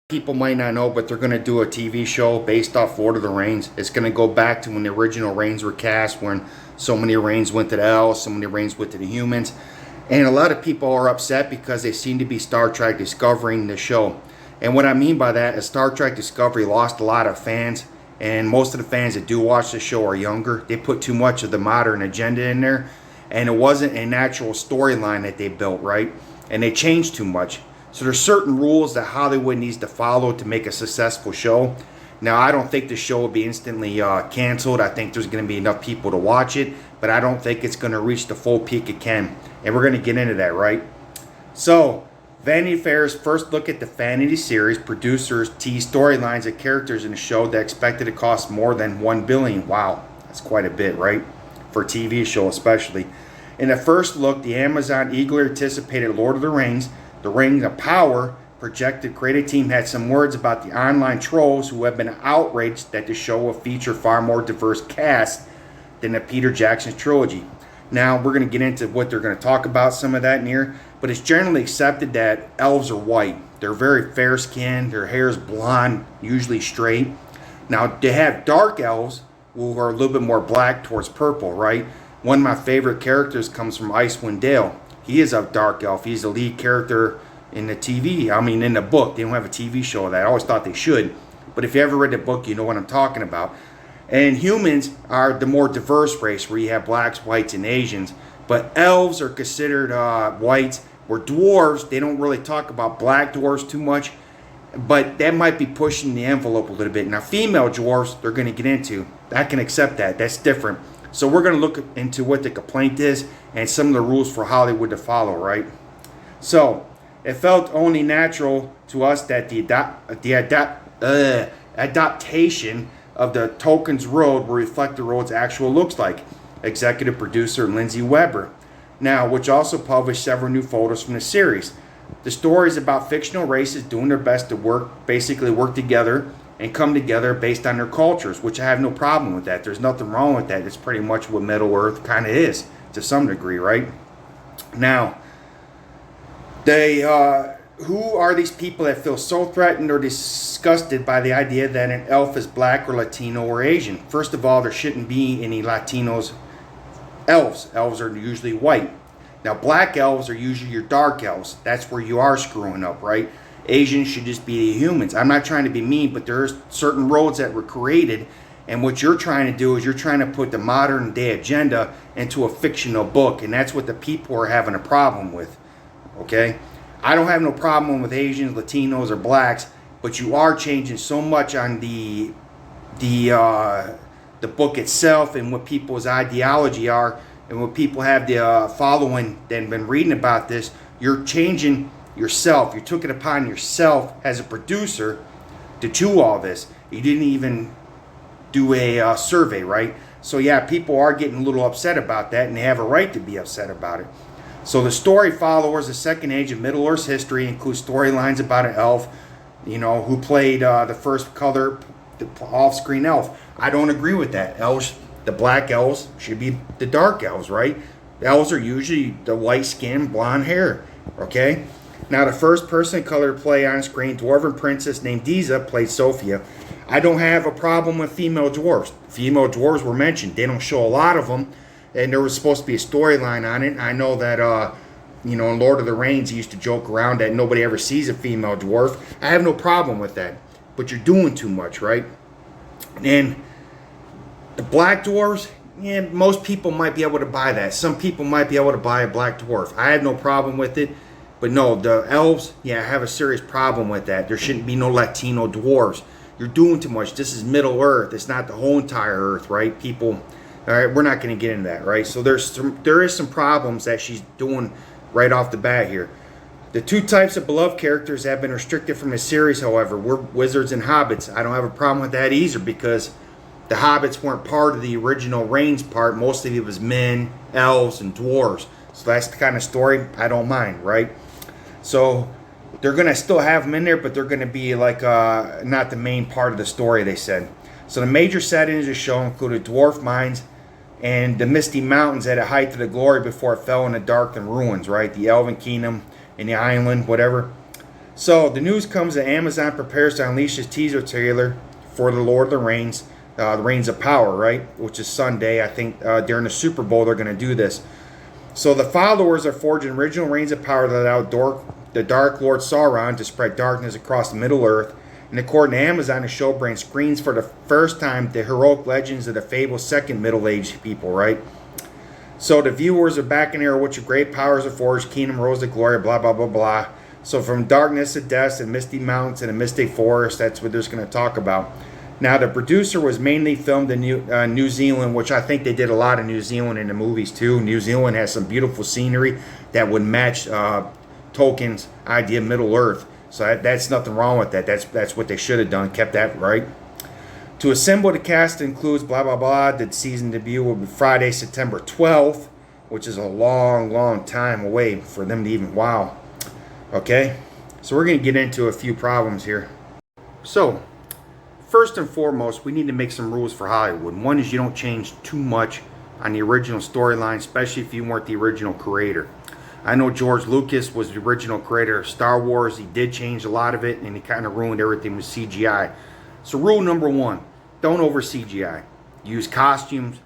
People might not know, but they're going to do a TV show based off Lord of the Rings. It's going to go back to when the original Rings were cast, when so many Rings went to the elves, so many Rings went to the humans. And a lot of people are upset because they seem to be Star Trek discovering the show. And what I mean by that is Star Trek Discovery lost a lot of fans. And most of the fans that do watch the show are younger. They put too much of the modern agenda in there. And it wasn't a natural storyline that they built, right? And they changed too much. So there's certain rules that Hollywood needs to follow to make a successful show. Now, I don't think the show will be instantly canceled. I think there's going to be enough people to watch it, but I don't think it's going to reach the full peak it can. And we're going to get into that, right? So, Vanity Fair's first look at the Vanity series. Producers tease storylines and characters in the show that expected to cost more than $1 billion. Wow, that's quite a bit, right? For a TV show especially. In the first look, the Amazon eagerly anticipated Lord of the Rings, The Ring of Power, projected creative team had some words about the online trolls who have been outraged that the show will feature far more diverse cast than the Peter Jackson trilogy. Now, we're going to get into what they're going to talk about, some of that in here, but it's generally accepted that elves are white. They're very fair-skinned, their hair is blonde, usually straight. Now, they have dark elves who are a little bit more black towards purple, right? One of my favorite characters comes from Icewind Dale. He is a dark elf. He's the lead character in the in the book. They don't have a TV show of that. I always thought they should. But if you ever read the book, you know what I'm talking about. And humans are the more diverse race, where you have blacks, whites, and Asians. But elves are considered whites. Where dwarves, they don't really talk about black dwarves too much. But that might be pushing the envelope a little bit. Now, female dwarves, they're going to get into. I can accept that. That's different. So we're going to look into what the complaint is and some of the rules for Hollywood to follow, right? So, it felt only natural to us that the adaptation of the Tolkien's Road will reflect the road's actual looks like. Executive producer Lindsay Weber. Now, which also published several new photos from the series. The story is about fictional races doing their best to basically work together and come together based on their cultures, which I have no problem with that. There's nothing wrong with that. It's pretty much what Middle Earth kind of is, to some degree, right? Now, who are these people that feel so threatened or disgusted by the idea that an elf is black or Latino or Asian? First of all, there shouldn't be any Latinos elves. Elves are usually white. Now, black elves are usually your dark elves. That's where you are screwing up, right? Asians should just be the humans. I'm not trying to be mean, but there's certain roads that were created, and what you're trying to do is you're trying to put the modern day agenda into a fictional book, and that's what the people are having a problem with. Okay? I don't have no problem with Asians, Latinos, or blacks, but you are changing so much on the book itself and what people's ideology are, and what people have the following that have been reading about this. You're changing yourself. You took it upon yourself as a producer to do all this. You didn't even do a survey, right? So yeah, people are getting a little upset about that, and they have a right to be upset about it. So the story follows the second age of Middle Earth's history, includes storylines about an elf, who played the first color, the off-screen elf. I don't agree with that. Elves, the black elves, should be the dark elves, right? Elves are usually the white skin, blonde hair, okay? Now, the first person of color to play on screen, dwarven princess named Diza, played Sophia. I don't have a problem with female dwarves. Female dwarves were mentioned. They don't show a lot of them, and there was supposed to be a storyline on it. I know that, in Lord of the Rings, he used to joke around that nobody ever sees a female dwarf. I have no problem with that, but you're doing too much, right? And the black dwarves, yeah, most people might be able to buy that. Some people might be able to buy a black dwarf. I have no problem with it. But no, the elves, yeah, I have a serious problem with that. There shouldn't be no Latino dwarves. You're doing too much. This is Middle Earth. It's not the whole entire Earth, right? People, all right, we're not going to get into that, right? So there is some problems that she's doing right off the bat here. The two types of beloved characters have been restricted from the series, however, were wizards and hobbits. I don't have a problem with that either, because the hobbits weren't part of the original Reigns part. Mostly it was men, elves, and dwarves. So that's the kind of story I don't mind, right? So they're going to still have them in there, but they're going to be like not the main part of the story, they said. So the major settings of the show included dwarf mines and the misty mountains at a height of the glory before it fell into dark and ruins, right? The Elven Kingdom and the island, whatever. So the news comes that Amazon prepares to unleash its teaser trailer for the Lord of the Rings, the Reigns of Power, right? Which is Sunday. I think during the Super Bowl they're going to do this. So the followers are forging original Reigns of Power that allowed the Dark Lord Sauron to spread darkness across the Middle Earth. And according to Amazon, the show brings screens for the first time the heroic legends of the fabled second Middle Age people, right? So the viewers are back in era which with great powers are forged, kingdom rose to glory, blah, blah, blah, blah. So from darkness to death and misty mountains and a mystic forest, that's what they're going to talk about. Now, the producer was mainly filmed in New Zealand, which I think they did a lot of New Zealand in the movies too. New Zealand has some beautiful scenery that would match Tolkien's idea of Middle Earth. So that's nothing wrong with that. That's what they should have done, kept that right. To assemble the cast includes blah, blah, blah. The season debut will be Friday, September 12th, which is a long, long time away for them to even, wow. Okay, so we're going to get into a few problems here. So, first and foremost, we need to make some rules for Hollywood. One is you don't change too much on the original storyline, especially if you weren't the original creator. I know George Lucas was the original creator of Star Wars. He did change a lot of it, and he kind of ruined everything with CGI. So rule number one, don't over CGI. Use costumes,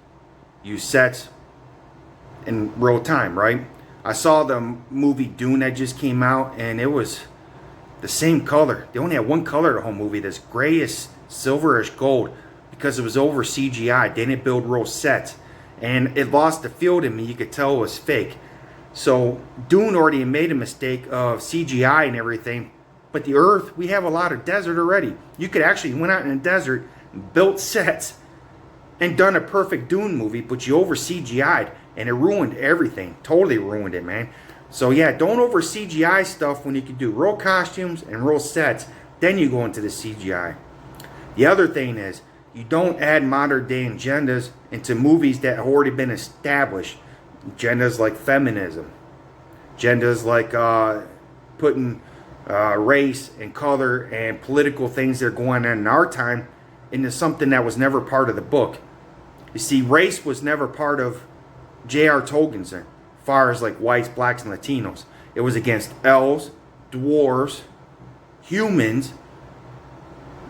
use sets in real time, right? I saw the movie Dune that just came out, and it was the same color. They only had one color the whole movie, this grayish, silverish gold, because it was over CGI. They didn't build real sets, and it lost the feel to me. You could tell it was fake. So Dune already made a mistake of CGI and everything, but the Earth, we have a lot of desert already. You could actually went out in the desert, built sets, and done a perfect Dune movie, but you over CGI'd, and it ruined everything. Totally ruined it, man. So yeah, don't over CGI stuff when you can do real costumes and real sets. Then you go into the CGI. The other thing is, you don't add modern day agendas into movies that have already been established. Agendas like feminism. Agendas like putting race and color and political things that are going on in our time into something that was never part of the book. You see, race was never part of J.R. Tolkien's as far as like whites, blacks, and Latinos. It was against elves, dwarves, humans,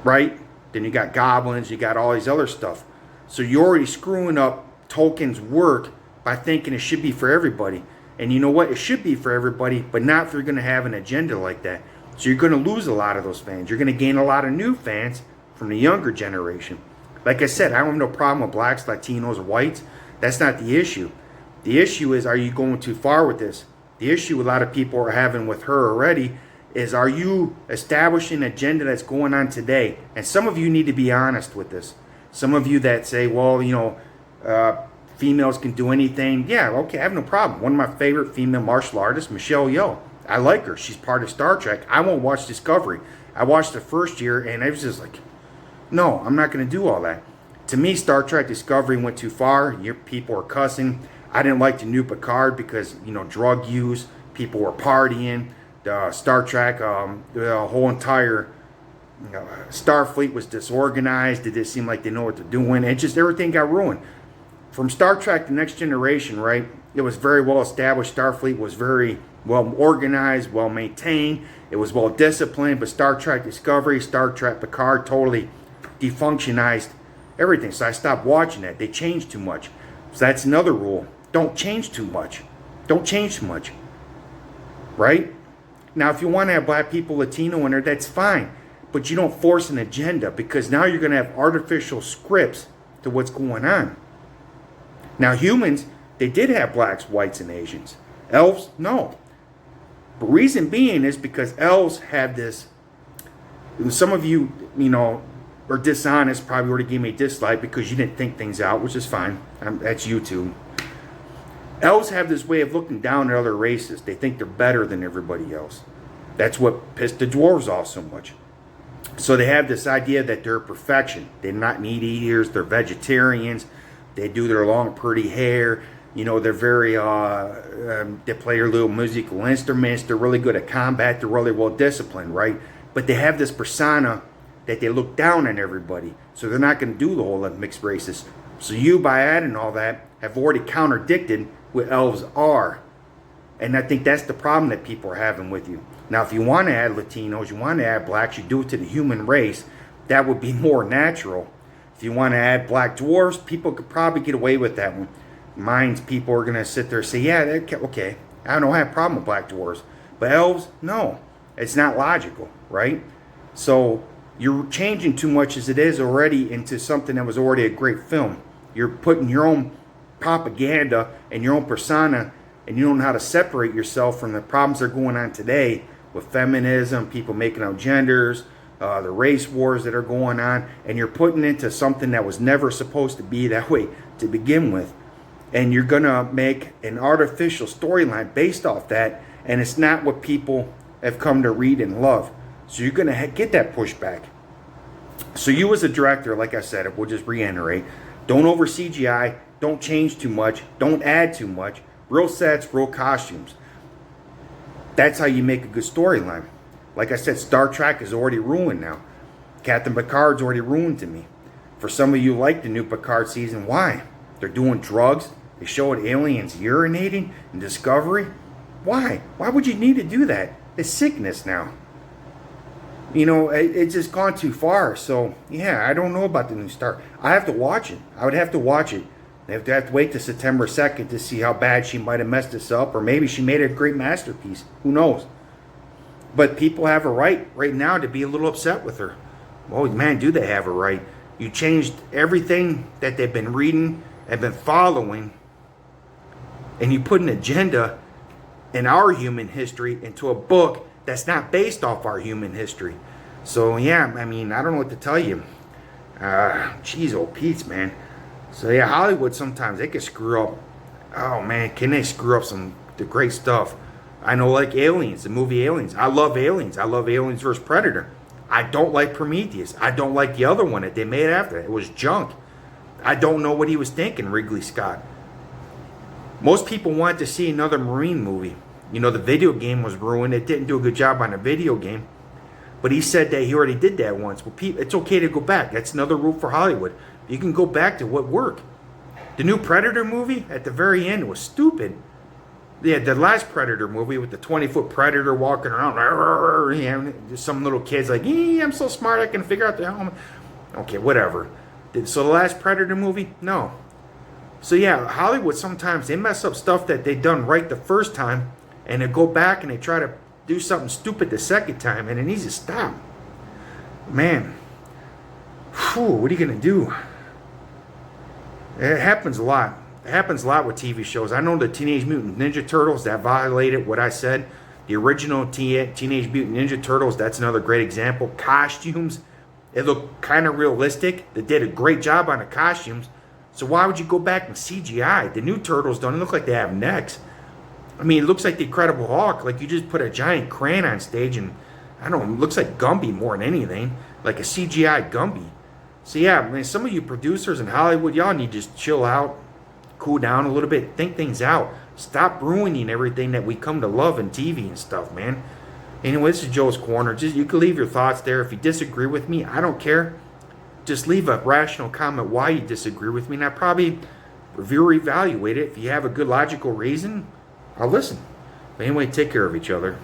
right? Then you got goblins, you got all these other stuff. So you're already screwing up Tolkien's work by thinking it should be for everybody. And you know what? It should be for everybody, but not if you're going to have an agenda like that. So you're going to lose a lot of those fans. You're going to gain a lot of new fans from the younger generation. Like I said, I don't have no problem with blacks, Latinos, or whites. That's not the issue. The issue is, are you going too far with this? The issue a lot of people are having with her already is, are you establishing an agenda that's going on today? And some of you need to be honest with this. Some of you that say, well, you know, females can do anything. Yeah, okay, I have no problem. One of my favorite female martial artists, Michelle Yeoh. I like her. She's part of Star Trek. I won't watch Discovery. I watched the first year, and I was just like, no, I'm not going to do all that. To me, Star Trek Discovery went too far. People are cussing. I didn't like the new Picard because, you know, drug use. People were partying. The Star Trek, the whole entire Starfleet was disorganized. It didn't seem like they know what they're doing. And just everything got ruined. From Star Trek The Next Generation, right, it was very well established. Starfleet was very well organized, well maintained. It was well disciplined. But Star Trek Discovery, Star Trek Picard totally defunctionized everything. So I stopped watching that. They changed too much. So that's another rule. Don't change too much. Don't change too much. Right? Now, if you want to have black people, Latino in there, that's fine. But you don't force an agenda, because now you're going to have artificial scripts to what's going on. Now, humans, they did have blacks, whites, and Asians. Elves, no. The reason being is because elves have this. Some of you, you know, are dishonest, probably already gave me a dislike because you didn't think things out, which is fine. That's YouTube. Elves have this way of looking down at other races. They think they're better than everybody else. That's what pissed the dwarves off so much. So they have this idea that they're perfection. They're not meat eaters. They're vegetarians. They do their long, pretty hair. You know, they're very, they play their little musical instruments. They're really good at combat. They're really well disciplined, right? But they have this persona that they look down on everybody. So they're not going to do the whole mixed races. So you, by adding all that, have already contradicted what elves are. And I think that's the problem that people are having with you. Now, if you want to add Latinos, you want to add blacks, you do it to the human race. That would be more natural. If you want to add black dwarves, people could probably get away with that one. Minds, people are going to sit there and say, yeah, okay, I don't have a problem with black dwarves. But elves, no. It's not logical, right? So you're changing too much as it is already into something that was already a great film. You're putting your own propaganda and your own persona, and you don't know how to separate yourself from the problems that are going on today with feminism, people making out genders, the race wars that are going on, and you're putting into something that was never supposed to be that way to begin with. And you're going to make an artificial storyline based off that, and it's not what people have come to read and love. So you're going to get that pushback. So you as a director, like I said, we'll just reiterate, don't over CGI, don't change too much, don't add too much, real sets, real costumes. That's how you make a good storyline. Like I said, Star Trek is already ruined now. Captain Picard's already ruined to me. For some of you like the new Picard season, why? They're doing drugs. They showed aliens urinating in Discovery. Why? Why would you need to do that? It's sickness now. You know, it's just gone too far. So, yeah, I don't know about the new Star. I have to watch it. I would have to watch it. I have to wait to September 2nd to see how bad she might have messed this up. Or maybe she made a great masterpiece. Who knows? But people have a right now to be a little upset with her. Oh, man, do they have a right? You changed everything that they've been reading and been following, and you put an agenda in our human history into a book that's not based off our human history. So, yeah, I mean, I don't know what to tell you. Jeez, oh, Pete's, man. So, yeah, Hollywood sometimes, they can screw up. Oh, man, can they screw up the great stuff? I know, like Aliens, the movie Aliens. I love Aliens. I love Aliens vs. Predator. I don't like Prometheus. I don't like the other one that they made after it. It was junk. I don't know what he was thinking, Ridley Scott. Most people want to see another Marine movie. You know, the video game was ruined. It didn't do a good job on the video game. But he said that he already did that once. Well, it's okay to go back. That's another rule for Hollywood. You can go back to what worked. The new Predator movie, at the very end, was stupid. Yeah, the last Predator movie with the 20-foot Predator walking around. You know, some little kid's like, I'm so smart I can figure out the helmet. Okay, whatever. So the last Predator movie? No. So yeah, Hollywood sometimes, they mess up stuff that they done right the first time, and they go back and they try to do something stupid the second time, and it needs to stop. Man. Whew, what are you going to do? It happens a lot. It happens a lot with TV shows. I know the Teenage Mutant Ninja Turtles, that violated what I said. The original Teenage Mutant Ninja Turtles, that's another great example. Costumes, it looked kind of realistic. They did a great job on the costumes. So why would you go back and CGI? The new Turtles don't look like they have necks. I mean, it looks like the Incredible Hulk. Like you just put a giant crane on stage and, I don't know, it looks like Gumby more than anything. Like a CGI Gumby. So yeah, I mean, some of you producers in Hollywood, y'all need to just chill out, cool down a little bit, think things out. Stop ruining everything that we come to love in TV and stuff, man. Anyway, this is Joe's Corner. Just, you can leave your thoughts there. If you disagree with me, I don't care. Just leave a rational comment why you disagree with me, and I probably review or evaluate it. If you have a good logical reason, I'll listen. But anyway, take care of each other.